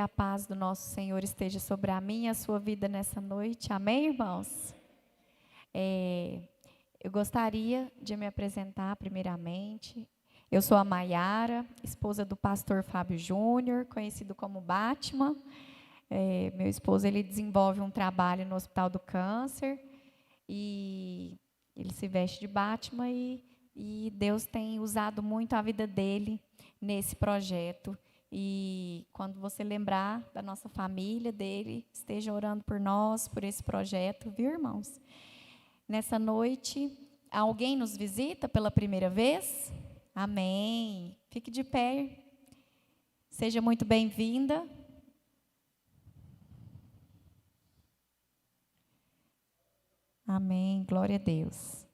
A paz do nosso Senhor esteja sobre a minha e a sua vida nessa noite. Amém, irmãos? Eu gostaria de me apresentar primeiramente. Eu sou a Maiara, esposa do pastor Fábio Júnior, conhecido como Batman. Meu esposo, ele desenvolve um trabalho no Hospital do Câncer e ele se veste de Batman e Deus tem usado muito a vida dele nesse projeto. E quando você lembrar da nossa família, dele, esteja orando por nós, por esse projeto, viu, irmãos? Nessa noite, alguém nos visita pela primeira vez? Amém. Fique de pé. Seja muito bem-vinda. Amém. Glória a Deus.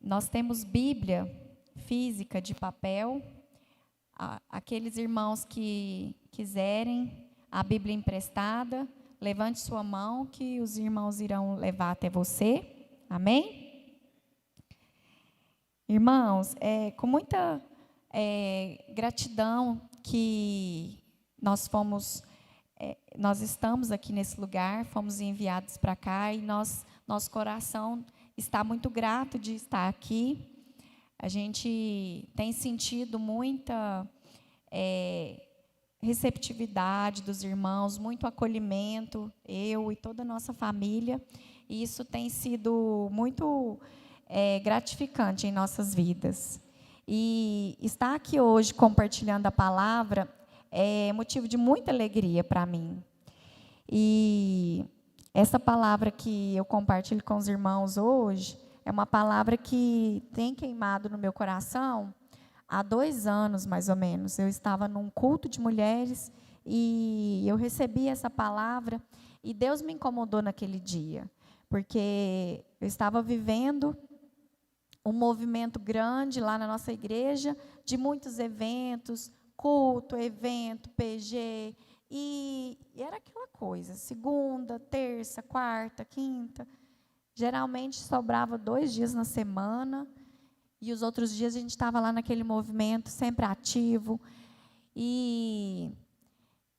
Nós temos Bíblia física de papel. Aqueles irmãos que quiserem a Bíblia emprestada, levante sua mão que os irmãos irão levar até você. Amém? Irmãos, com muita gratidão que nós estamos aqui nesse lugar, fomos enviados para cá e nosso coração está muito grato de estar aqui. A gente tem sentido muita receptividade dos irmãos, muito acolhimento, eu e toda a nossa família, e isso tem sido muito gratificante em nossas vidas. E estar aqui hoje compartilhando a palavra é motivo de muita alegria para mim. E essa palavra que eu compartilho com os irmãos hoje é uma palavra que tem queimado no meu coração há 2 anos, mais ou menos. Eu estava num culto de mulheres e eu recebi essa palavra e Deus me incomodou naquele dia, porque eu estava vivendo um movimento grande lá na nossa igreja, de muitos eventos, culto, evento, PG, e era aquela coisa, segunda, terça, quarta, quinta. Geralmente sobrava 2 dias na semana, e os outros dias a gente estava lá naquele movimento, sempre ativo. E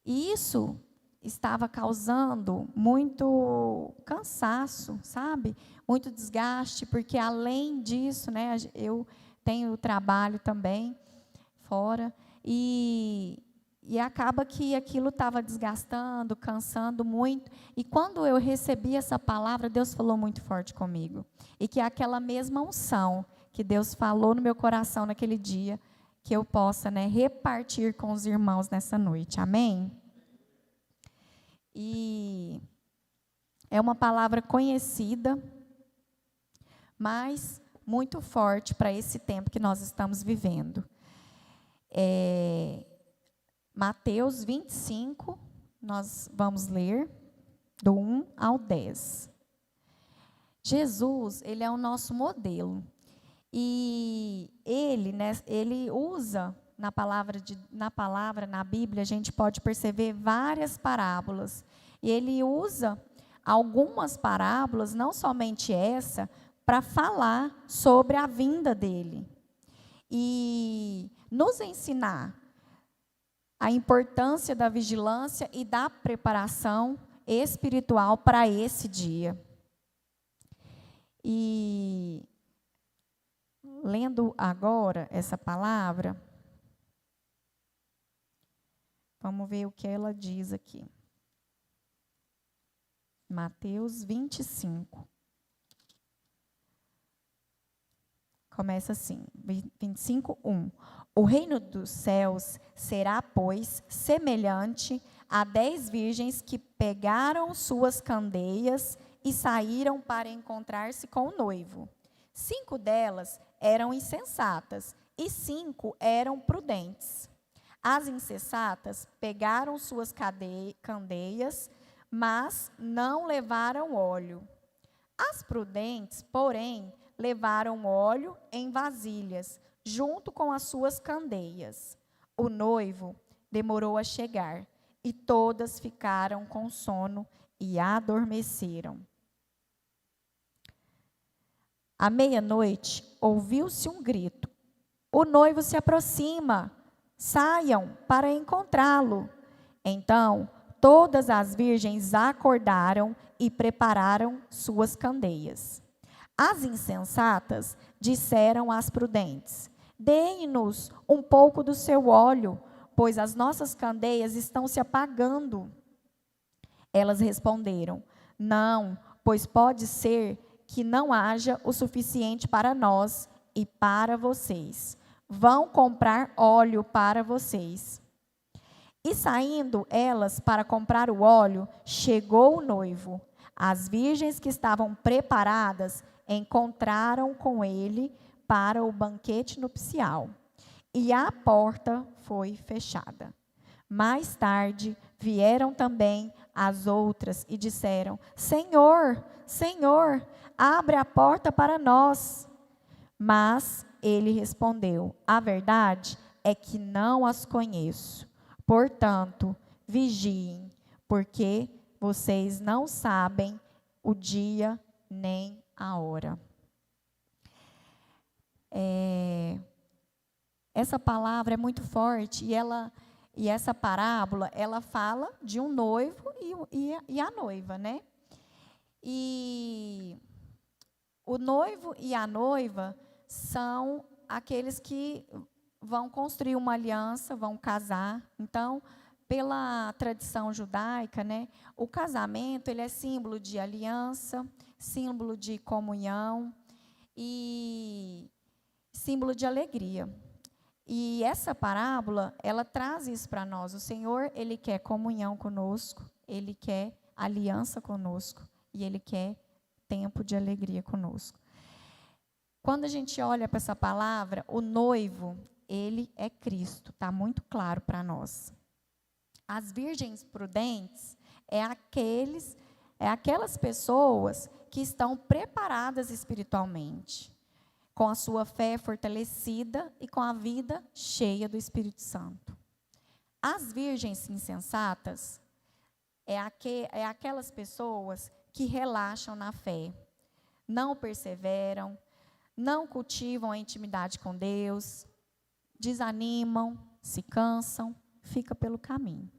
isso estava causando muito cansaço, sabe? Muito desgaste, porque além disso, né, eu tenho trabalho também fora, e acaba que aquilo estava desgastando, cansando muito. E quando eu recebi essa palavra, Deus falou muito forte comigo. E que aquela mesma unção que Deus falou no meu coração naquele dia, que eu possa, né, repartir com os irmãos nessa noite. Amém? E é uma palavra conhecida, mas muito forte para esse tempo que nós estamos vivendo. Mateus 25, nós vamos ler do 1 ao 10. Jesus, ele é o nosso modelo. E ele usa na na Bíblia, a gente pode perceber várias parábolas. E ele usa algumas parábolas, não somente essa, para falar sobre a vinda dele. E nos ensinar a importância da vigilância e da preparação espiritual para esse dia. E lendo agora essa palavra, vamos ver o que ela diz aqui. Mateus 25. Começa assim, 25, 1. O reino dos céus será, pois, semelhante a 10 virgens que pegaram suas candeias e saíram para encontrar-se com o noivo. 5 delas eram insensatas e 5 eram prudentes. As insensatas pegaram suas candeias, mas não levaram óleo. As prudentes, porém, levaram óleo em vasilhas, junto com as suas candeias. O noivo demorou a chegar, e todas ficaram com sono e adormeceram. À meia-noite, ouviu-se um grito. O noivo se aproxima. saiam para encontrá-lo. Então, todas as virgens acordaram e prepararam suas candeias. As insensatas disseram às prudentes: deem-nos um pouco do seu óleo, pois as nossas candeias estão se apagando. Elas responderam: não, pois pode ser que não haja o suficiente para nós e para vocês. Vão comprar óleo para vocês. E saindo elas para comprar o óleo, chegou o noivo. As virgens que estavam preparadas encontraram com ele para o banquete nupcial. E a porta foi fechada. Mais tarde, vieram também as outras e disseram: Senhor, Senhor, abre a porta para nós. Mas ele respondeu: a verdade é que não as conheço. Portanto, vigiem, porque vocês não sabem o dia nem a hora. Essa palavra é muito forte e essa parábola, ela fala de um noivo e a noiva, né? E o noivo e a noiva são aqueles que vão construir uma aliança, vão casar. Então, pela tradição judaica, né, o casamento ele é símbolo de aliança, símbolo de comunhão e símbolo de alegria. E essa parábola, ela traz isso para nós. O Senhor, ele quer comunhão conosco, ele quer aliança conosco e ele quer tempo de alegria conosco. Quando a gente olha para essa palavra, o noivo, ele é Cristo, está muito claro para nós. As virgens prudentes é aquelas pessoas que estão preparadas espiritualmente, com a sua fé fortalecida e com a vida cheia do Espírito Santo. As virgens insensatas é aquelas pessoas que relaxam na fé, não perseveram, não cultivam a intimidade com Deus, desanimam, se cansam, fica pelo caminho.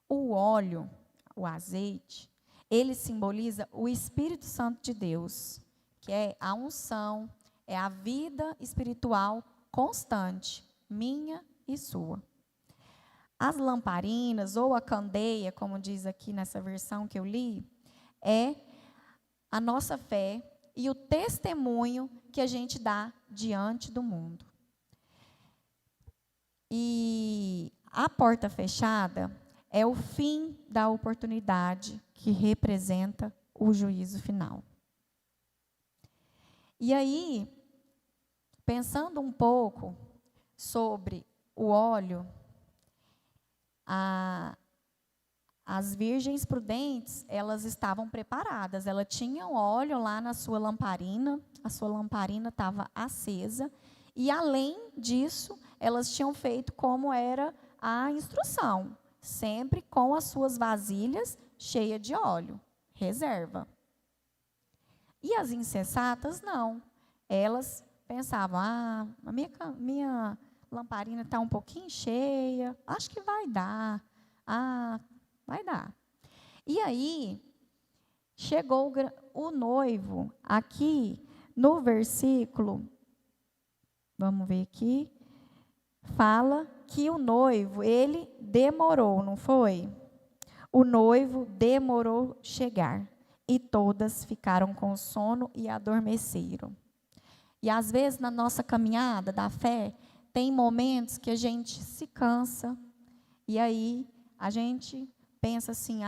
O óleo, o azeite, ele simboliza o Espírito Santo de Deus, que é a unção, é a vida espiritual constante, minha e sua. As lamparinas, ou a candeia, como diz aqui nessa versão que eu li, é a nossa fé e o testemunho que a gente dá diante do mundo. E a porta fechada é o fim da oportunidade que representa o juízo final. E aí, pensando um pouco sobre o óleo, as virgens prudentes, elas estavam preparadas. Elas tinham óleo lá na sua lamparina, a sua lamparina estava acesa. E, além disso, elas tinham feito como era a instrução, sempre com as suas vasilhas cheias de óleo, reserva. E as insensatas, não. Elas pensavam, a minha lamparina está um pouquinho cheia, acho que vai dar. Vai dar. E aí, chegou o noivo, aqui no versículo, vamos ver aqui, fala que o noivo, ele demorou, não foi? O noivo demorou chegar, e todas ficaram com sono e adormeceram. E às vezes na nossa caminhada da fé, tem momentos que a gente se cansa, e aí a gente pensa assim,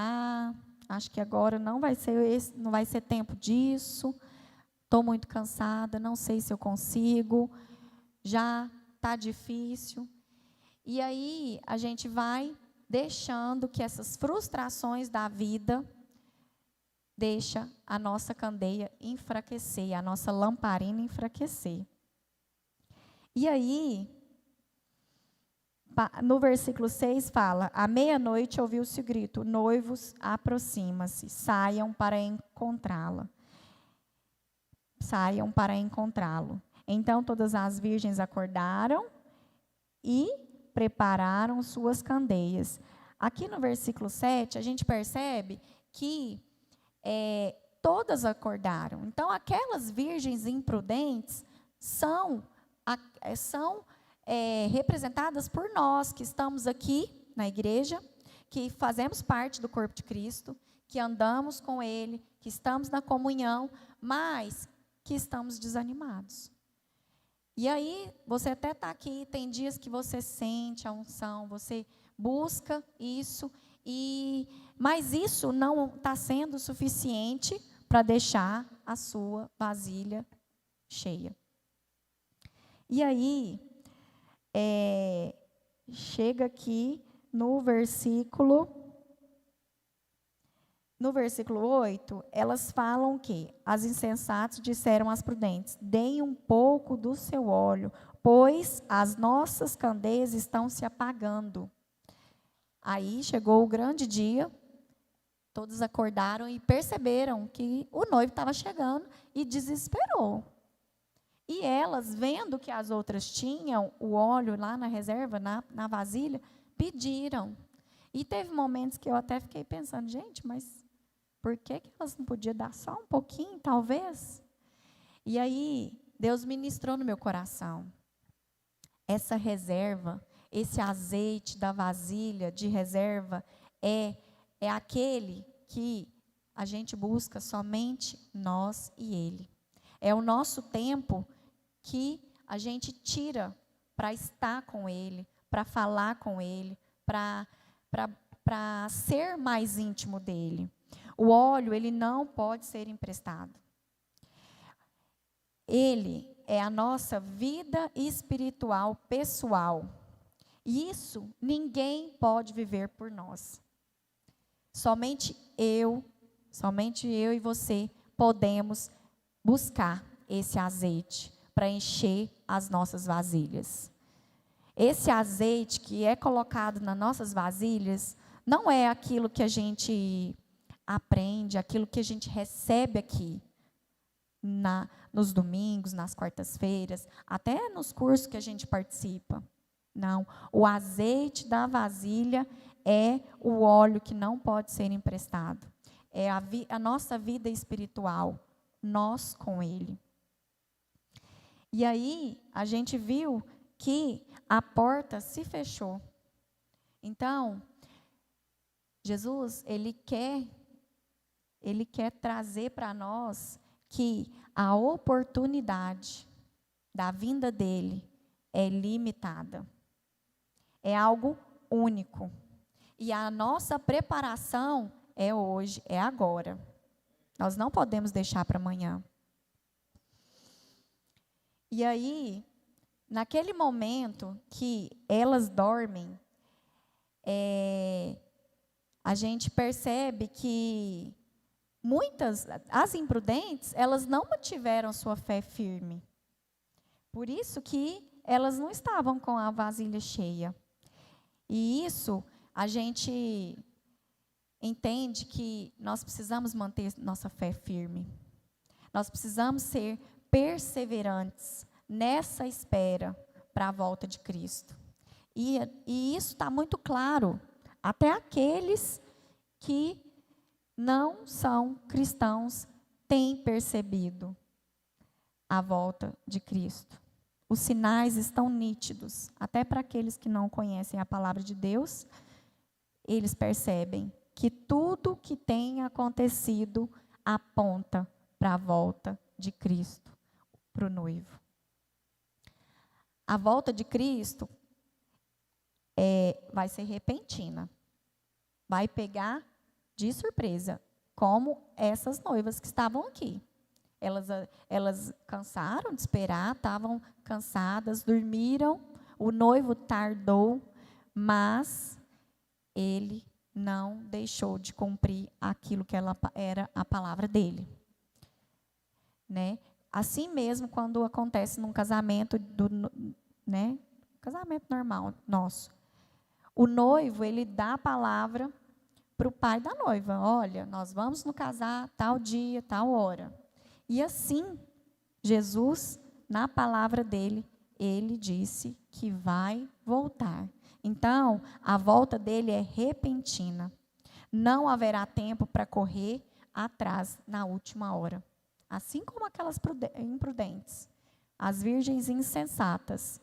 acho que agora não vai ser tempo disso, estou muito cansada, não sei se eu consigo, já está difícil. E aí a gente vai deixando que essas frustrações da vida deixa a nossa candeia enfraquecer, a nossa lamparina enfraquecer. E aí, no versículo 6 fala, à meia-noite ouviu-se o grito, noivos, aproxima-se, saiam para encontrá-la. Saiam para encontrá-lo. Então todas as virgens acordaram e prepararam suas candeias. Aqui no versículo 7, a gente percebe que todas acordaram. Então, aquelas virgens imprudentes são representadas por nós, que estamos aqui na igreja, que fazemos parte do corpo de Cristo, que andamos com Ele, que estamos na comunhão, mas que estamos desanimados. E aí, você até está aqui, tem dias que você sente a unção, você busca isso, mas isso não está sendo suficiente para deixar a sua vasilha cheia. E aí, chega aqui no versículo 8, elas falam que as insensatas disseram às prudentes: deem um pouco do seu óleo, pois as nossas candeias estão se apagando. Aí chegou o grande dia, todos acordaram e perceberam que o noivo estava chegando e desesperou. E elas, vendo que as outras tinham o óleo lá na reserva, na vasilha, pediram. E teve momentos que eu até fiquei pensando, gente, mas por que elas não podiam dar só um pouquinho, talvez? E aí, Deus ministrou no meu coração. Essa reserva, esse azeite da vasilha de reserva, é aquele que a gente busca somente nós e Ele. É o nosso tempo que a gente tira para estar com Ele, para falar com Ele, para ser mais íntimo dEle. O óleo, ele não pode ser emprestado. Ele é a nossa vida espiritual pessoal. E isso ninguém pode viver por nós. Somente eu e você podemos buscar esse azeite para encher as nossas vasilhas. Esse azeite que é colocado nas nossas vasilhas não é aquilo que a gente aprende, aquilo que a gente recebe aqui nos domingos, nas quartas-feiras, até nos cursos que a gente participa. Não, o azeite da vasilha é o óleo que não pode ser emprestado. É a nossa vida espiritual, nós com Ele. E aí, a gente viu que a porta se fechou. Então, Jesus, Ele quer trazer para nós que a oportunidade da vinda dEle é limitada. É algo único. E a nossa preparação é hoje, é agora. Nós não podemos deixar para amanhã. E aí, naquele momento que elas dormem, a gente percebe que as imprudentes, elas não mantiveram sua fé firme. Por isso que elas não estavam com a vasilha cheia. E isso, a gente entende que nós precisamos manter nossa fé firme. Nós precisamos ser perseverantes nessa espera para a volta de Cristo. E isso está muito claro, até aqueles que não são cristãos têm percebido a volta de Cristo. Os sinais estão nítidos, até para aqueles que não conhecem a palavra de Deus, eles percebem que tudo que tem acontecido aponta para a volta de Cristo, para o noivo. A volta de Cristo vai ser repentina, vai pegar de surpresa, como essas noivas que estavam aqui. Elas cansaram de esperar, estavam cansadas, dormiram, o noivo tardou, mas ele não deixou de cumprir aquilo que era a palavra dele. Né? Assim mesmo, quando acontece num casamento, casamento normal nosso, o noivo, ele dá a palavra para o pai da noiva: olha, nós vamos nos casar tal dia, tal hora. E assim, Jesus, na palavra dele, ele disse que vai voltar. Então, a volta dele é repentina. Não haverá tempo para correr atrás na última hora. Assim como aquelas imprudentes, as virgens insensatas.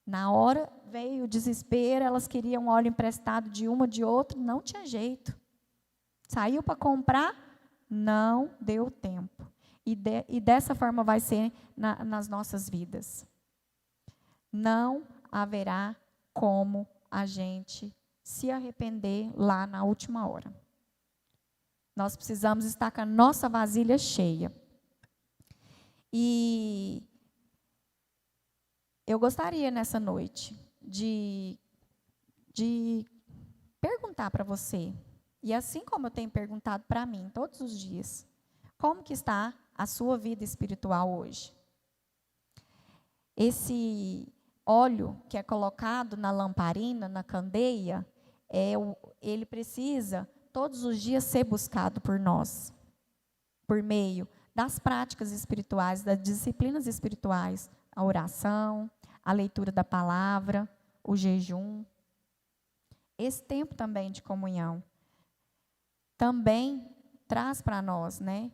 Na hora veio o desespero, elas queriam óleo emprestado de uma, de outra, não tinha jeito. Saiu para comprar, não deu tempo. E dessa forma vai ser nas nossas vidas. Não haverá como a gente se arrepender lá na última hora. Nós precisamos estar com a nossa vasilha cheia. E eu gostaria nessa noite de perguntar para você, e assim como eu tenho perguntado para mim todos os dias, como que está a sua vida espiritual hoje? Esse óleo que é colocado na lamparina, na candeia, ele precisa todos os dias ser buscado por nós, por meio das práticas espirituais, das disciplinas espirituais, a oração, a leitura da palavra, o jejum. Esse tempo também de comunhão também traz para nós, né,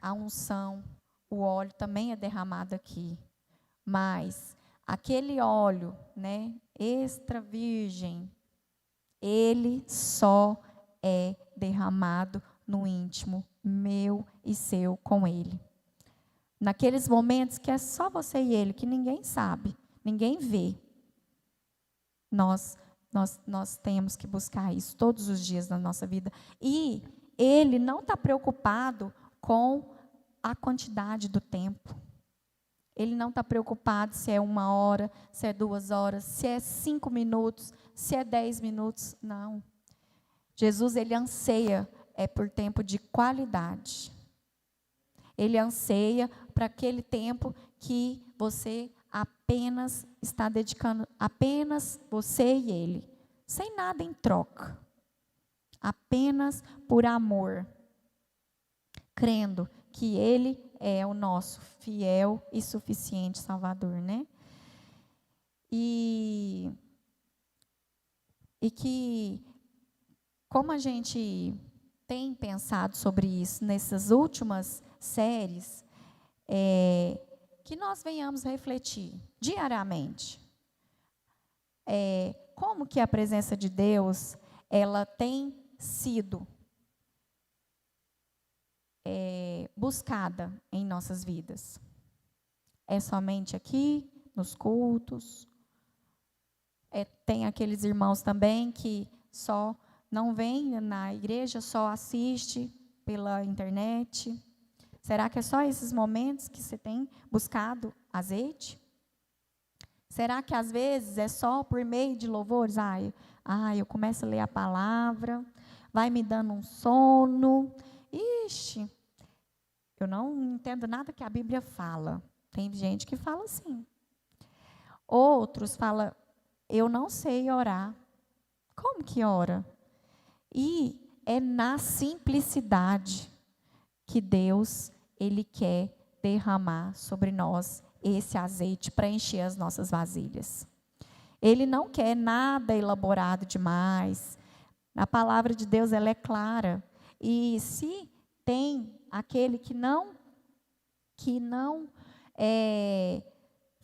a unção, o óleo também é derramado aqui. Mas aquele óleo, né, extra virgem, ele só é derramado no íntimo, meu e seu com ele. Naqueles momentos que é só você e ele, que ninguém sabe, ninguém vê. Nós temos que buscar isso todos os dias na nossa vida. E ele não está preocupado com a quantidade do tempo. Ele não está preocupado se é 1 hora, se é 2 horas, se é 5 minutos, se é 10 minutos. Não. Jesus, ele anseia por tempo de qualidade. Ele anseia para aquele tempo que você apenas está dedicando, apenas você e ele, sem nada em troca. Apenas por amor, crendo que ele é o nosso fiel e suficiente Salvador, né? E que, como a gente tem pensado sobre isso nessas últimas séries, que nós venhamos refletir diariamente. Como que a presença de Deus, ela tem sido buscada em nossas vidas. É somente aqui, nos cultos. Tem aqueles irmãos também que só não vêm na igreja, só assiste pela internet. Será que é só esses momentos que você tem buscado azeite? Será que às vezes é só por meio de louvores? Eu começo a ler a palavra, vai me dando um sono. Ixi, eu não entendo nada que a Bíblia fala. Tem gente que fala assim. Outros falam, eu não sei orar. Como que ora? E é na simplicidade que Deus, ele quer derramar sobre nós esse azeite para encher as nossas vasilhas. Ele não quer nada elaborado demais. A palavra de Deus, ela é clara. E se tem aquele que não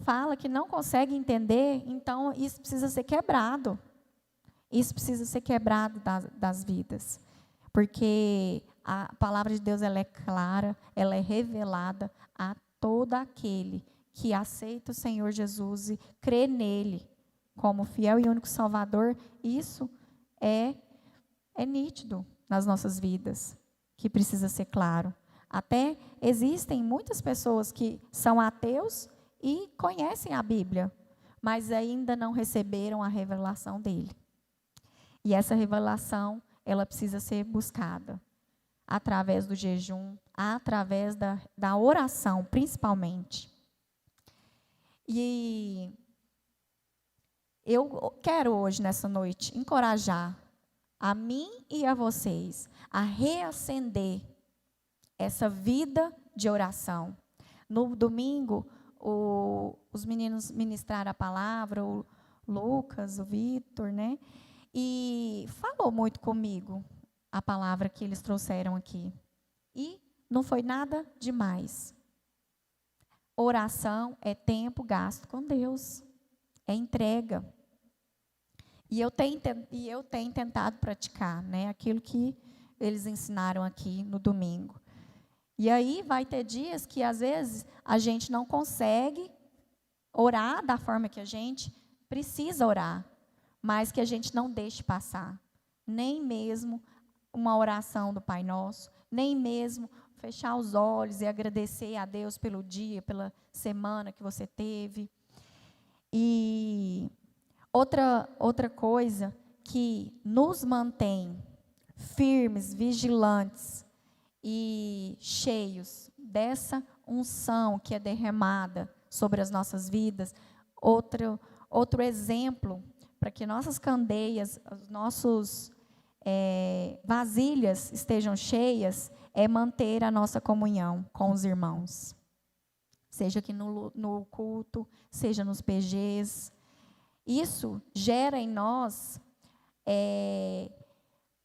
fala, que não consegue entender, então isso precisa ser quebrado. Isso precisa ser quebrado das vidas. Porque a palavra de Deus, ela é clara, ela é revelada a todo aquele que aceita o Senhor Jesus e crê nele como fiel e único Salvador. Isso é nítido nas nossas vidas, que precisa ser claro. Até existem muitas pessoas que são ateus e conhecem a Bíblia, mas ainda não receberam a revelação dele. E essa revelação, ela precisa ser buscada através do jejum, através da oração, principalmente. E eu quero hoje, nessa noite, encorajar a mim e a vocês a reacender essa vida de oração. No domingo, os meninos ministraram a palavra, o Lucas, o Vitor, né? E falou muito comigo a palavra que eles trouxeram aqui. E não foi nada demais. Oração é tempo gasto com Deus, é entrega. E eu tenho tentado praticar, né, aquilo que eles ensinaram aqui no domingo. E aí vai ter dias que, às vezes, a gente não consegue orar da forma que a gente precisa orar, mas que a gente não deixe passar. Nem mesmo uma oração do Pai Nosso, nem mesmo fechar os olhos e agradecer a Deus pelo dia, pela semana que você teve. E outra coisa que nos mantém firmes, vigilantes e cheios dessa unção que é derramada sobre as nossas vidas, outro exemplo para que nossas candeias, os nossos vasilhas estejam cheias, é manter a nossa comunhão com os irmãos. Seja aqui no culto, seja nos PGs. Isso gera em nós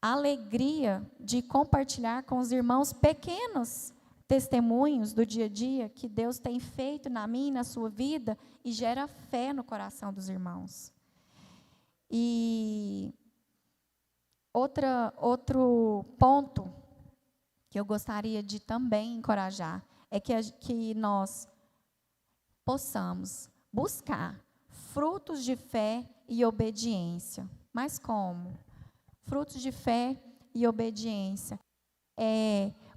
alegria de compartilhar com os irmãos pequenos testemunhos do dia a dia que Deus tem feito na minha e na sua vida e gera fé no coração dos irmãos. E outro ponto que eu gostaria de também encorajar é que nós possamos buscar frutos de fé e obediência. Mas como? Frutos de fé e obediência.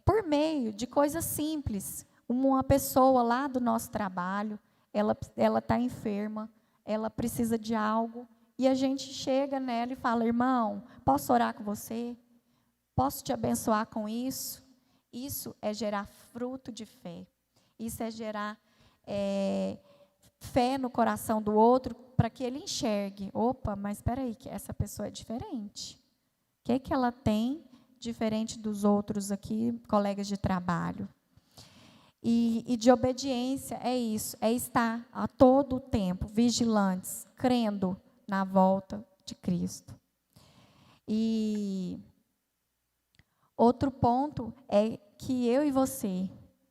Por meio de coisas simples. Uma pessoa lá do nosso trabalho, ela está enferma, ela precisa de algo, e a gente chega nela e fala: irmão, posso orar com você? Posso te abençoar com isso? Isso é gerar fruto de fé. Isso é gerar fé no coração do outro, para que ele enxergue: opa, mas espera aí, que essa pessoa é diferente. O que ela tem diferente dos outros aqui, colegas de trabalho? E de obediência é isso, é estar a todo o tempo vigilantes, crendo na volta de Cristo. E outro ponto é que eu e você,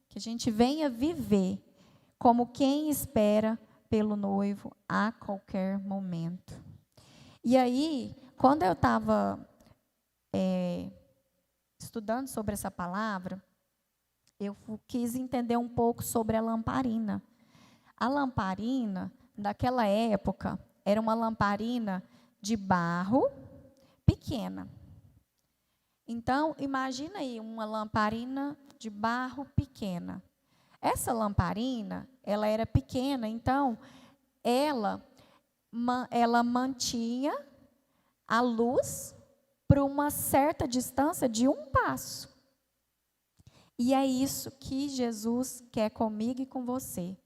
que a gente venha viver como quem espera pelo noivo a qualquer momento. E aí, quando eu estava estudando sobre essa palavra, eu quis entender um pouco sobre a lamparina. A lamparina, daquela época, era uma lamparina de barro pequena. Então, imagina aí uma lamparina de barro pequena. Essa lamparina, ela era pequena, então, ela mantinha a luz por uma certa distância de um passo. E é isso que Jesus quer comigo e com você.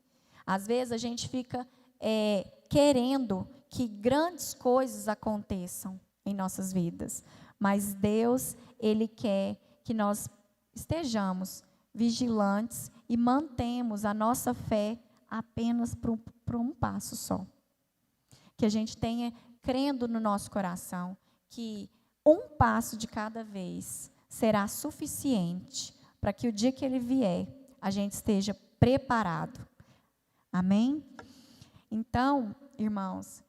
Às vezes a gente fica querendo que grandes coisas aconteçam em nossas vidas, mas Deus, Ele quer que nós estejamos vigilantes e mantemos a nossa fé apenas por um passo só. Que a gente tenha, crendo no nosso coração, que um passo de cada vez será suficiente para que o dia que Ele vier, a gente esteja preparado. Amém? Então, irmãos,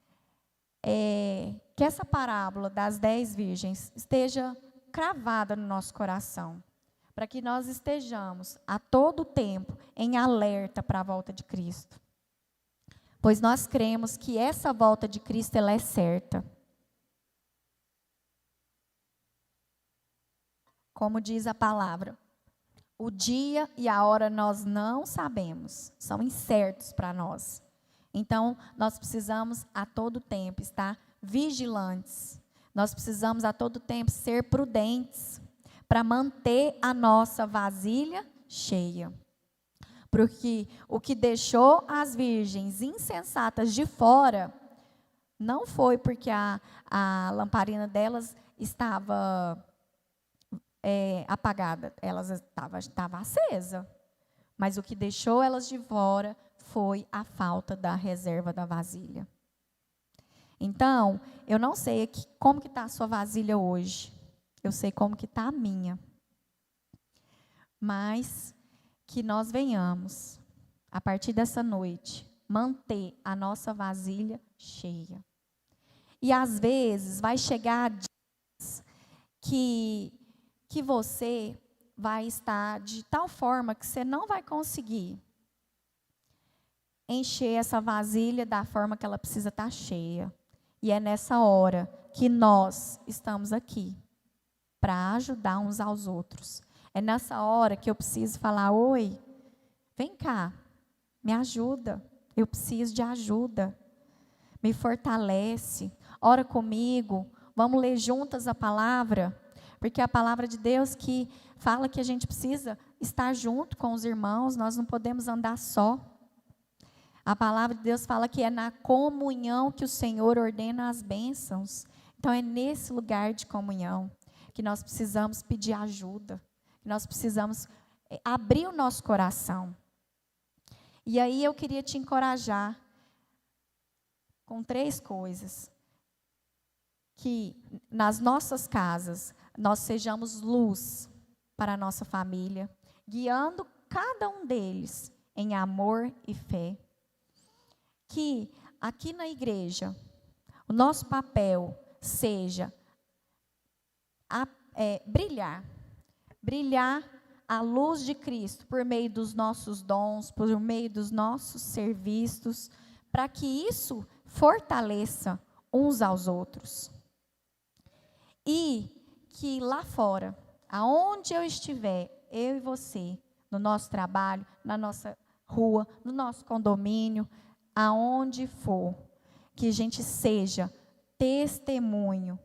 que essa parábola das 10 virgens esteja cravada no nosso coração, para que nós estejamos a todo tempo em alerta para a volta de Cristo. Pois nós cremos que essa volta de Cristo, ela é certa. Como diz a palavra, o dia e a hora nós não sabemos, são incertos para nós. Então, nós precisamos a todo tempo estar vigilantes. Nós precisamos a todo tempo ser prudentes para manter a nossa vasilha cheia. Porque o que deixou as virgens insensatas de fora não foi porque a lamparina delas estava apagada, elas estava acesa. Mas o que deixou elas de fora foi a falta da reserva da vasilha. Então, eu não sei como que está a sua vasilha hoje. Eu sei como que está a minha. Mas que nós venhamos, a partir dessa noite, manter a nossa vasilha cheia. E às vezes vai chegar dias que você vai estar de tal forma que você não vai conseguir encher essa vasilha da forma que ela precisa estar cheia. E é nessa hora que nós estamos aqui para ajudar uns aos outros. É nessa hora que eu preciso falar: oi, vem cá, me ajuda, eu preciso de ajuda, me fortalece, ora comigo, vamos ler juntas a palavra, porque é a palavra de Deus que fala que a gente precisa estar junto com os irmãos, nós não podemos andar só. A palavra de Deus fala que é na comunhão que o Senhor ordena as bênçãos. Então é nesse lugar de comunhão que nós precisamos pedir ajuda, que nós precisamos abrir o nosso coração. E aí eu queria te encorajar com 3 coisas. Que nas nossas casas nós sejamos luz para a nossa família, guiando cada um deles em amor e fé. Que aqui na igreja o nosso papel seja brilhar a luz de Cristo por meio dos nossos dons, por meio dos nossos serviços, para que isso fortaleça uns aos outros. E que lá fora, aonde eu estiver, eu e você, no nosso trabalho, na nossa rua, no nosso condomínio, aonde for, que a gente seja testemunho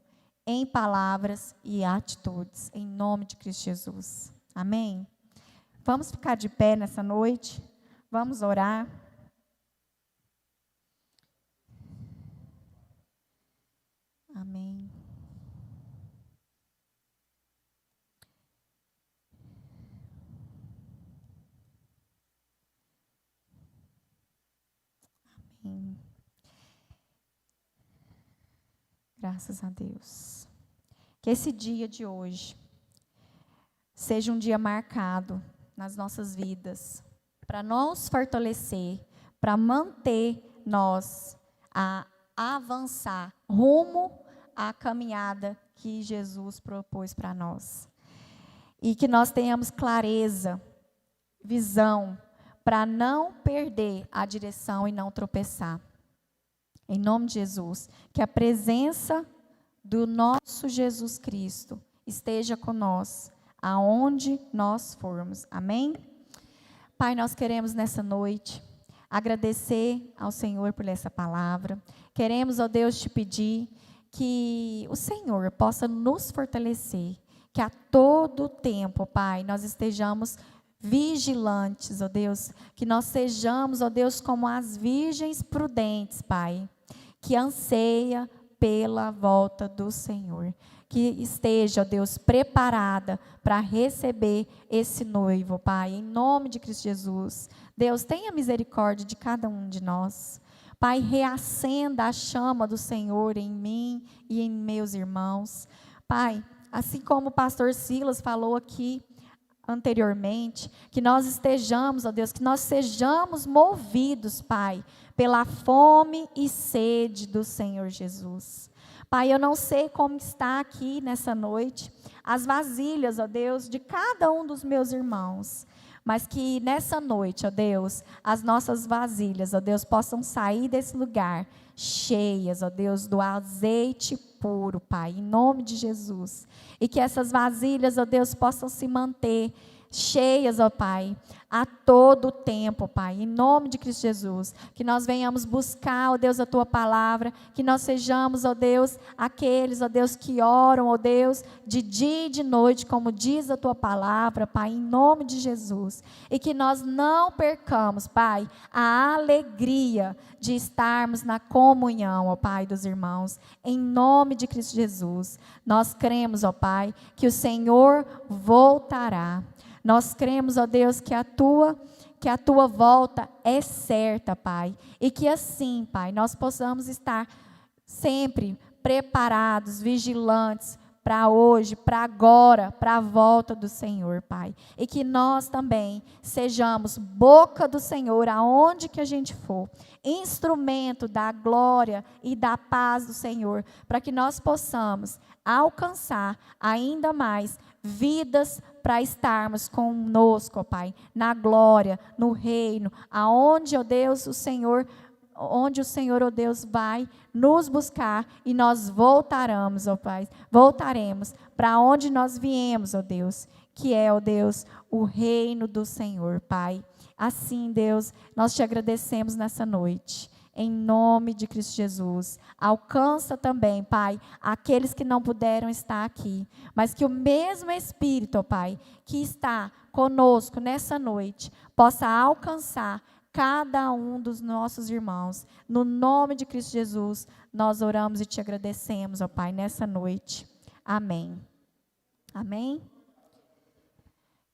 em palavras e atitudes, em nome de Cristo Jesus. Amém? Vamos ficar de pé nessa noite, vamos orar. Amém. Amém. Graças a Deus. Que esse dia de hoje seja um dia marcado nas nossas vidas, para nos fortalecer, para manter nós a avançar rumo à caminhada que Jesus propôs para nós. E que nós tenhamos clareza, visão, para não perder a direção e não tropeçar. Em nome de Jesus, que a presença do nosso Jesus Cristo esteja conosco, aonde nós formos. Amém? Pai, nós queremos nessa noite agradecer ao Senhor por essa palavra. Queremos, ó Deus, te pedir que o Senhor possa nos fortalecer, que a todo tempo, Pai, nós estejamos vigilantes, ó Deus, que nós sejamos, ó Deus, como as virgens prudentes, Pai, que anseia pela volta do Senhor. Que esteja, ó Deus, preparada para receber esse noivo, Pai, em nome de Cristo Jesus. Deus, tenha misericórdia de cada um de nós. Pai, reacenda a chama do Senhor em mim e em meus irmãos. Pai, assim como o pastor Silas falou aqui anteriormente, que nós estejamos, ó Deus, que nós sejamos movidos, Pai, pela fome e sede do Senhor Jesus. Pai, eu não sei como está aqui nessa noite as vasilhas, ó Deus, de cada um dos meus irmãos, mas que nessa noite, ó Deus, as nossas vasilhas, ó Deus, possam sair desse lugar cheias, ó Deus, do azeite puro, Pai, em nome de Jesus. E que essas vasilhas, ó Deus, possam se manter cheias, ó Pai, a todo tempo, Pai, em nome de Cristo Jesus, que nós venhamos buscar, ó Deus, a Tua palavra, que nós sejamos, ó Deus, aqueles, ó Deus, que oram, ó Deus, de dia e de noite, como diz a Tua palavra, Pai, em nome de Jesus, e que nós não percamos, Pai, a alegria de estarmos na comunhão, ó Pai, dos irmãos, em nome de Cristo Jesus. Nós cremos, ó Pai, que o Senhor voltará. Nós cremos, ó Deus, que a tua volta é certa, Pai. E que assim, Pai, nós possamos estar sempre preparados, vigilantes, para hoje, para agora, para a volta do Senhor, Pai. E que nós também sejamos boca do Senhor, aonde que a gente for, instrumento da glória e da paz do Senhor, para que nós possamos alcançar ainda mais vidas para estarmos conosco, ó Pai, na glória, no reino, aonde, ó Deus, onde o Senhor, ó Deus, vai nos buscar e nós voltaremos, ó Pai, voltaremos para onde nós viemos, ó Deus, que é, ó Deus, o reino do Senhor, Pai. Assim, Deus, nós te agradecemos nessa noite, em nome de Cristo Jesus. Alcança também, Pai, aqueles que não puderam estar aqui, mas que o mesmo Espírito, ó Pai, que está conosco nessa noite, possa alcançar cada um dos nossos irmãos. No nome de Cristo Jesus, nós oramos e te agradecemos, ó Pai, nessa noite. Amém. Amém?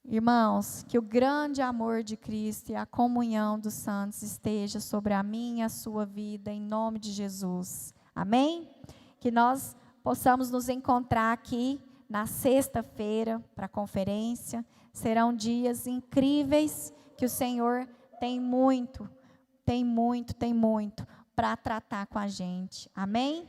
Irmãos, que o grande amor de Cristo e a comunhão dos santos esteja sobre a minha e a sua vida, em nome de Jesus. Amém? Que nós possamos nos encontrar aqui na sexta-feira para a conferência. Serão dias incríveis que o Senhor tem muito para tratar com a gente. Amém?